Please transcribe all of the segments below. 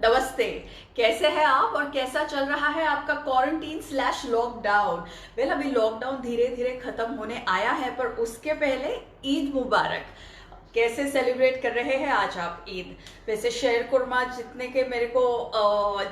नमस्ते। कैसे हैं आप और कैसा चल रहा है आपका क्वारंटीन स्लैश लॉकडाउन? वेल, अभी लॉकडाउन धीरे धीरे खत्म होने आया है, पर उसके पहले ईद मुबारक। कैसे सेलिब्रेट कर रहे हैं आज आप ईद? वैसे शेर कुरमा जितने के मेरे को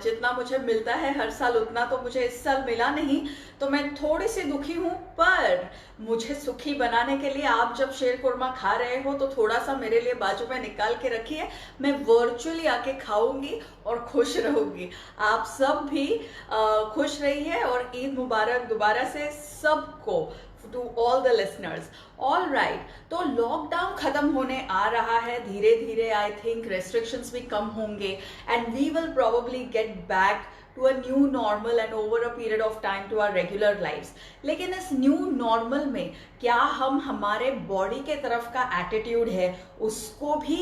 जितना मुझे मिलता है हर साल, उतना तो मुझे इस साल मिला नहीं, तो मैं थोड़ी सी दुखी हूँ। पर मुझे सुखी बनाने के लिए आप जब शेर कुरमा खा रहे हो तो थोड़ा सा मेरे लिए बाजू में निकाल के रखिए। मैं वर्चुअली आके खाऊंगी और खुश रहूंगी। आप सब भी खुश रहिए और ईद मुबारक दोबारा से सबको, to all the listeners. All right, तो लॉकडाउन खत्म होने आ रहा है धीरे धीरे। आई थिंक रेस्ट्रिक्शंस भी कम होंगे and we will probably get back to a new normal and over a period of time to our regular lifes. लेकिन इस न्यू नॉर्मल में क्या हम हमारे बॉडी के तरफ का एटीट्यूड है उसको भी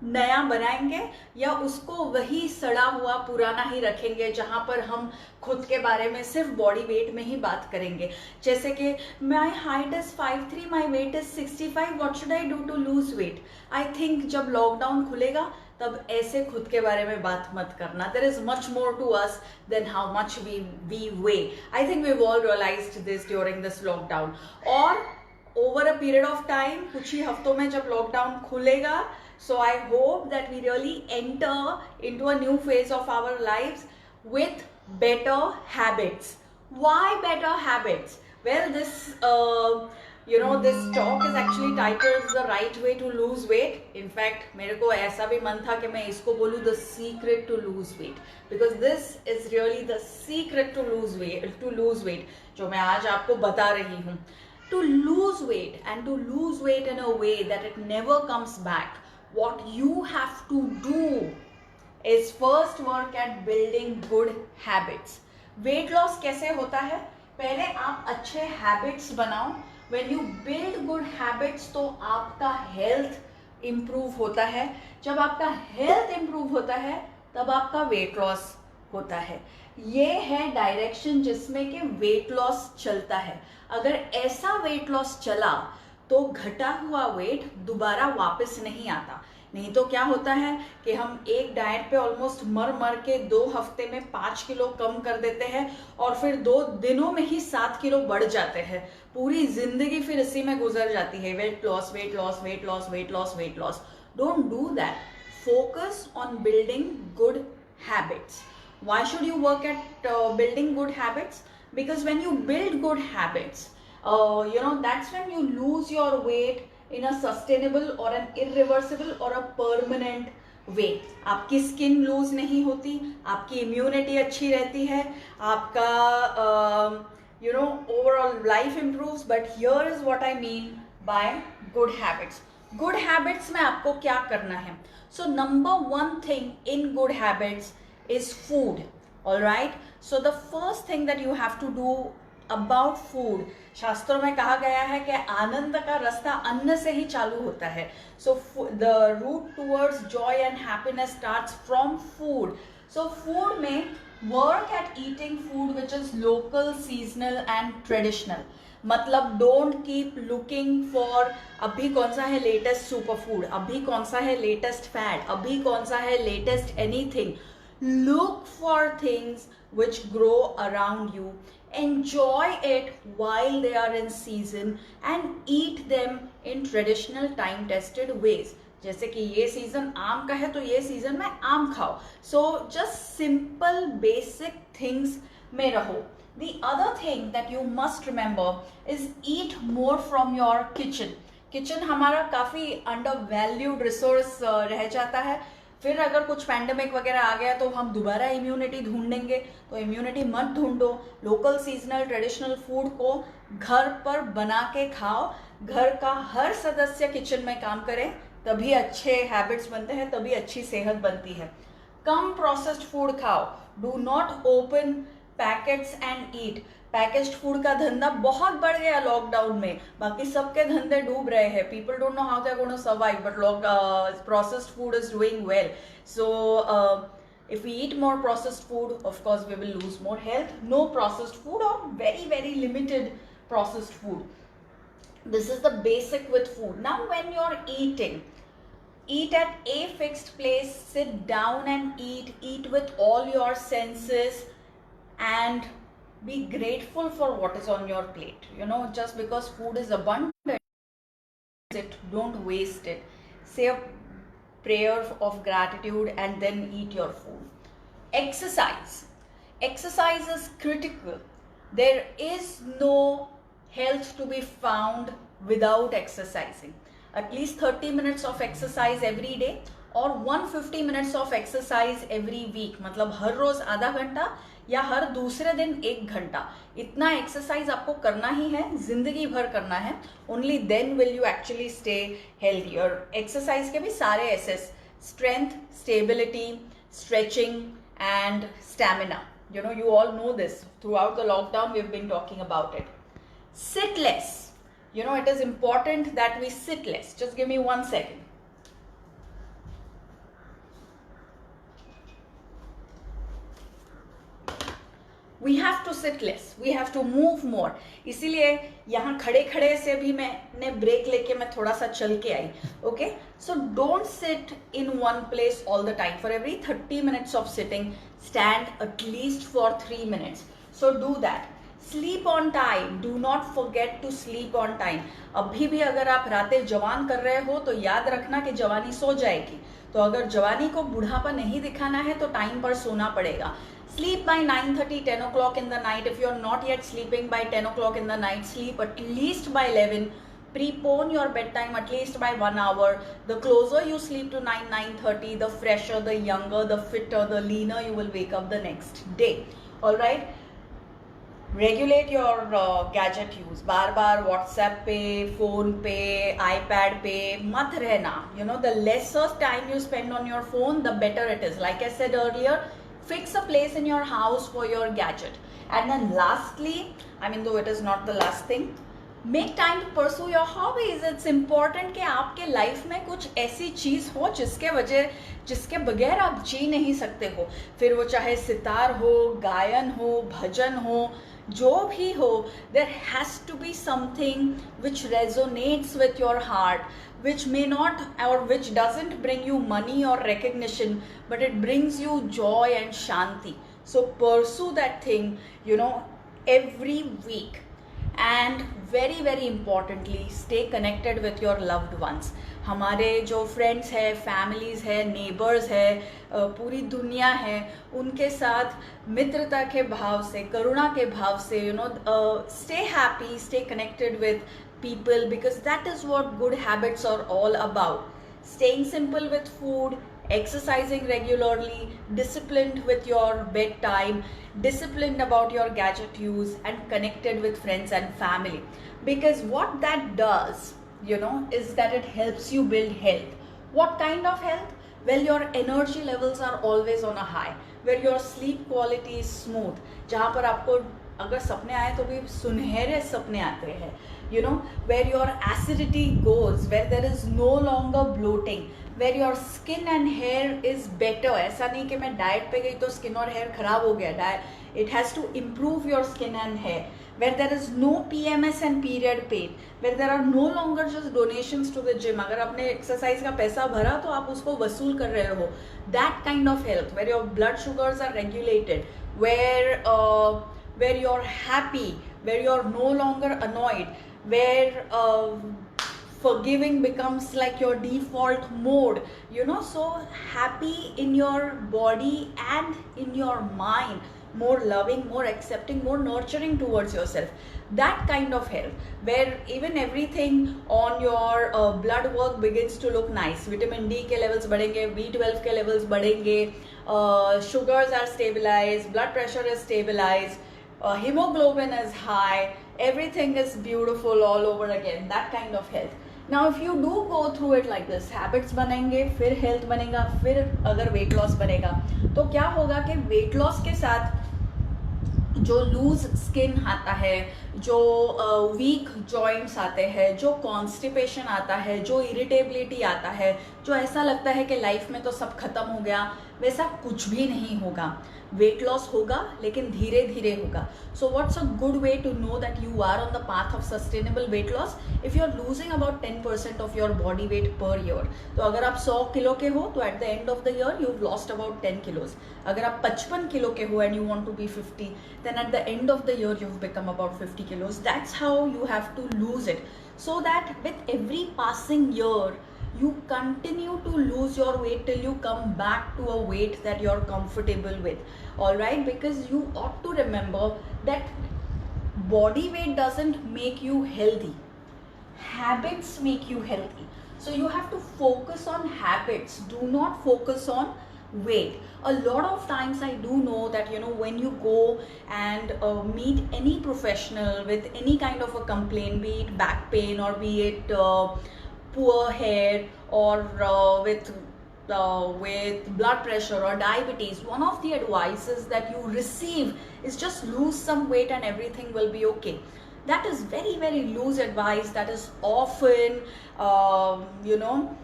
नया बनाएंगे, या उसको वही सड़ा हुआ पुराना ही रखेंगे, जहां पर हम खुद के बारे में सिर्फ बॉडी वेट में ही बात करेंगे? जैसे कि my height is 5'3", my weight is 65, what should I do to lose weight? I think जब लॉकडाउन खुलेगा तब ऐसे खुद के बारे में बात मत करना। There is much more to us than how much we weigh. I think we all realised this during this lockdown. और over a period of time, कुछ ही हफ्तों में जब लॉकडाउन खुलेगा, so I hope that we really enter into a new phase of our lives with better habits. Why better habits? Well, this talk is actually titled The Right Way to Lose Weight. In fact, मेरे को ऐसा भी मन था कि मैं इसको बोलूँ The Secret to Lose Weight, because this is really the secret to lose weight जो मैं आज आपको बता रही हूँ. To lose weight, and to lose weight in a way that it never comes back, what you have to do is first work at building good habits. Weight loss कैसे होता है? पहले आप अच्छे habits बनाओ. When you build good habits तो आपका health improve होता है. जब आपका health improve होता है तब आपका weight loss होता है. ये है डायरेक्शन जिसमें कि वेट लॉस चलता है. अगर ऐसा वेट लॉस चला तो घटा हुआ वेट दोबारा वापस नहीं आता. नहीं तो क्या होता है कि हम एक डाइट पे ऑलमोस्ट मर के 2 हफ्ते में 5 किलो कम कर देते हैं और फिर 2 दिनों में ही 7 किलो बढ़ जाते हैं. पूरी जिंदगी फिर इसी में गुजर जाती है. Weight loss, weight loss, weight loss, weight loss, weight loss. Don't do that. Focus on building good habits. Why should you work at building good habits? Because when you build good habits, that's when you lose your weight in a sustainable or an irreversible or a permanent way. आपकी skin loose नहीं होती, आपकी immunity अच्छी रहती है, आपका overall life improves. But here is what I mean by good habits. Good habits में आपको क्या करना है? So number one thing in good habits is food. All right, so the first thing that you have to do about food, शास्त्रों में कहा गया है कि आनंद का रास्ता अन्न से ही चालू होता है. So the route towards joy and happiness starts from food. So food में work at eating food which is local, seasonal and traditional. मतलब डोंट कीप लुकिंग फॉर अभी कौन सा है लेटेस्ट सुपर फूड, अभी कौन सा है लेटेस्ट फैट, अभी कौन सा है latest anything. Look for things which grow around you. Enjoy it while they are in season and eat them in traditional time tested ways. जैसे कि ये सीजन आम का है तो ये सीजन में आम खाओ. So just simple basic things में रहो. The other thing that you must remember is eat more from your kitchen. Kitchen हमारा काफी undervalued resource रह जाता है. फिर अगर कुछ पैंडेमिक वगैरह आ गया तो हम दोबारा इम्यूनिटी ढूंढेंगे. तो इम्यूनिटी मत ढूंढो. लोकल, सीजनल, ट्रेडिशनल फूड को घर पर बना के खाओ. घर का हर सदस्य किचन में काम करे तभी अच्छे हैबिट्स बनते हैं, तभी अच्छी सेहत बनती है. कम प्रोसेस्ड फूड खाओ. Do not open packets and eat. Packaged food का धंधा बहुत बढ़ गया लॉकडाउन में. बाकी सबके धंधे डूब रहे हैं. People don't know how they are going to survive, but processed food is doing well. So if we eat more processed food, of course we will lose more health. No processed food or very very limited processed food. This is the basic with food. Now when you're eating, eat at a fixed place, sit down and eat with all your senses, and be grateful for what is on your plate. Just because food is abundant, don't waste it. Say a prayer of gratitude and then eat your food. Exercise is critical. There is no health to be found without exercising. At least 30 minutes of exercise every day और 150 minutes of exercise every week. मतलब हर रोज आधा घंटा या हर दूसरे दिन 1 घंटा, इतना exercise आपको करना ही है, जिंदगी भर करना है. Only then will you actually stay healthy. और एक्सरसाइज के भी सारे S's: strength, stability, stretching and stamina. You all know this. Throughout the lockdown we've been talking about it. Sit less. It is important that we sit less. Just give me 1 second. We have to sit less. We have to move more. इसीलिए यहाँ खड़े खड़े से भी मैंने break लेके मैं थोड़ा सा चल के आई. Okay? So don't sit in one place all the time. For every 30 minutes of sitting, stand at least for 3 minutes. So do that. Sleep on time. Do not forget to sleep on time. अभी भी अगर आप रातें जवान कर रहे हो तो याद रखना कि जवानी सो जाएगी. तो अगर जवानी को बुढ़ापा नहीं दिखाना है तो टाइम पर सोना पड़ेगा. Sleep by 9:30, 10 o'clock in the night. If you're not yet sleeping by 10 o'clock in the night, sleep at least by 11. Prepone your bedtime at least by 1 hour. The closer you sleep to 9:30, the fresher, the younger, the fitter, the leaner you will wake up the next day. Alright? Regulate your gadget use. Bar bar WhatsApp पे, phone पे, iPad पे मत रहना. The lesser time you spend on your phone, the better it is. Like I said earlier, fix a place in your house for your gadget. And then lastly, though it is not the last thing, make time to pursue your hobbies. It's important कि आपके life में कुछ ऐसी चीज हो जिसके बगैर आप जी नहीं सकते हो. फिर वो चाहे सितार हो, गायन हो, भजन हो, जो भी हो, there has to be something which resonates with your heart, which may not or which doesn't bring you money or recognition, but it brings you joy and shanti. So pursue that thing, every week. And very very importantly, stay connected with your loved ones. हमारे जो friends है, families है, neighbours है, पूरी दुनिया है, उनके साथ मित्रता के भाव से, करुणा के भाव से, stay happy, stay connected with people, because that is what good habits are all about. Staying simple with food, exercising regularly, disciplined with your bedtime, disciplined about your gadget use, and connected with friends and family. Because what that does, is that it helps you build health. What kind of health? Well, your energy levels are always on a high, where your sleep quality is smooth, जहाँ पर आपको अगर सपने आए तो भी सुनहरे सपने आते हैं. Where your acidity goes, where there is no longer bloating, where your skin and hair is better. ऐसा नहीं कि मैं डाइट पे गई तो स्किन और हेयर खराब हो गया. It has to improve your skin and hair. Where there is no PMS and period pain, where there are no longer just donations to the gym. अगर आपने एक्सरसाइज का पैसा भरा तो आप उसको वसूल कर रहे हो. That kind of health, where your blood sugars are regulated, where you're happy, where you're no longer annoyed, where forgiving becomes like your default mode. So happy in your body and in your mind. More loving, more accepting, more nurturing towards yourself. That kind of health, where even everything on your blood work begins to look nice. Vitamin D के levels बढ़ेंगे, B12 के levels बढ़ेंगे, sugars are stabilized, blood pressure is stabilized, hemoglobin is high, everything is beautiful all over again. That kind of health. Now if you do go through it like this, habits बनेंगे, फिर health बनेगा, फिर अगर weight loss बनेगा, तो क्या होगा कि weight loss के साथ जो लूज स्किन आता है, जो वीक जॉइंट्स आते हैं, जो कॉन्स्टिपेशन आता है, जो इरिटेबिलिटी आता है, जो ऐसा लगता है कि लाइफ में तो सब खत्म हो गया, वैसा कुछ भी नहीं होगा. वेट लॉस होगा लेकिन धीरे धीरे होगा. So what's a good way to know that you are on the path of sustainable weight loss? if you are losing about 10% of your body weight per year, तो अगर आप 100 किलो के हो तो at the end of the year you've lost about 10 kilos. अगर आप 55 kilo के हो and you want to be 50, then at the end of the year you've become about 50 kilos. That's how you have to lose it, so that with every passing year you continue to lose your weight till you come back to a weight that you're comfortable with. All right, because you ought to remember that body weight doesn't make you healthy, habits make you healthy. So you have to focus on habits, do not focus on weight. A lot of times I do know that, you know, when you go and meet any professional with any kind of a complaint, be it back pain or be it poor hair or with blood pressure or diabetes, one of the advices that you receive is just lose some weight and everything will be okay. That is very, very loose advice. That is often you know,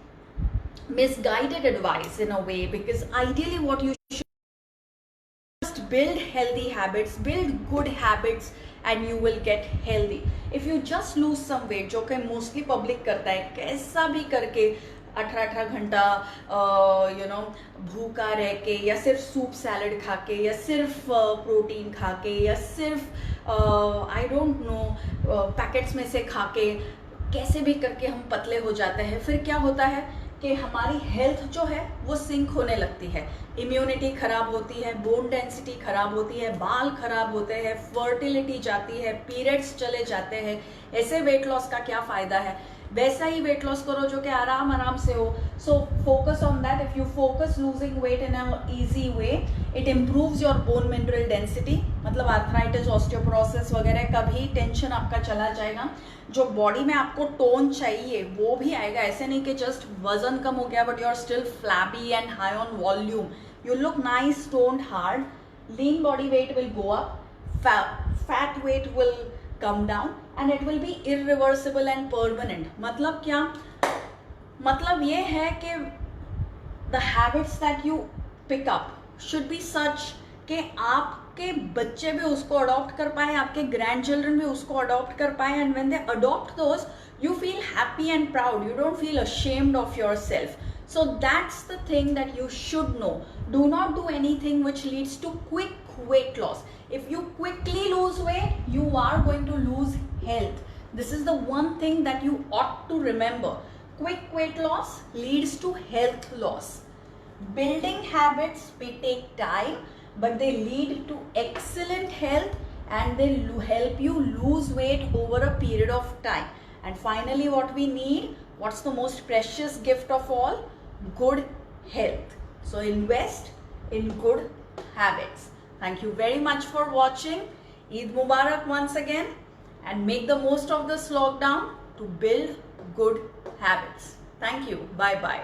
misguided advice in a way, because ideally what you should just build healthy habits, build good habits, and you will get healthy. If you just lose some weight, जो कि mostly public करता है, कैसा भी करके 18 घंटा you know भूखा रह के, या सिर्फ सूप सैलड खा के, या सिर्फ प्रोटीन खा के, या सिर्फ आई डोंट नो पैकेट्स में से खा के, कैसे भी करके हम पतले हो जाते हैं. फिर क्या होता है कि हमारी हेल्थ जो है वो सिंक होने लगती है, इम्यूनिटी खराब होती है, बोन डेंसिटी खराब होती है, बाल खराब होते हैं, फर्टिलिटी जाती है, पीरियड्स चले जाते हैं. ऐसे वेट लॉस का क्या फायदा है? वैसा ही वेट लॉस करो जो कि आराम आराम से हो. So focus on that. If you focus losing weight in a easy way, it improves your bone mineral density. मतलब आर्थराइटिस, ऑस्टियोपोरोसिस वगैरह का भी टेंशन आपका चला जाएगा. जो बॉडी में आपको टोन चाहिए वो भी आएगा. ऐसे नहीं कि जस्ट वजन कम हो गया but you are still flabby and high on volume. You look nice, toned, hard. Lean body weight will go up, fat weight will come down, and it will be irreversible and permanent. मतलब क्या? मतलब ये है कि the habits that you pick up should be such कि आपके बच्चे भी उसको अडॉप्ट कर पाए, आपके ग्रैंड चिल्ड्रन भी उसको अडॉप्ट कर पाए, and when they adopt those, you feel happy and proud. You don't feel ashamed of yourself. So that's the thing that you should know. Do not do anything which leads to quick weight loss. If you quickly lose weight, you are going to lose health. This is the one thing that you ought to remember. Quick weight loss leads to health loss. Building habits may take time, but they lead to excellent health, and they help you lose weight over a period of time. And finally, what we need, what's the most precious gift of all? Good health. So invest in good habits. Thank you very much for watching. Eid Mubarak once again, and make the most of this lockdown to build good habits. Thank you. Bye bye.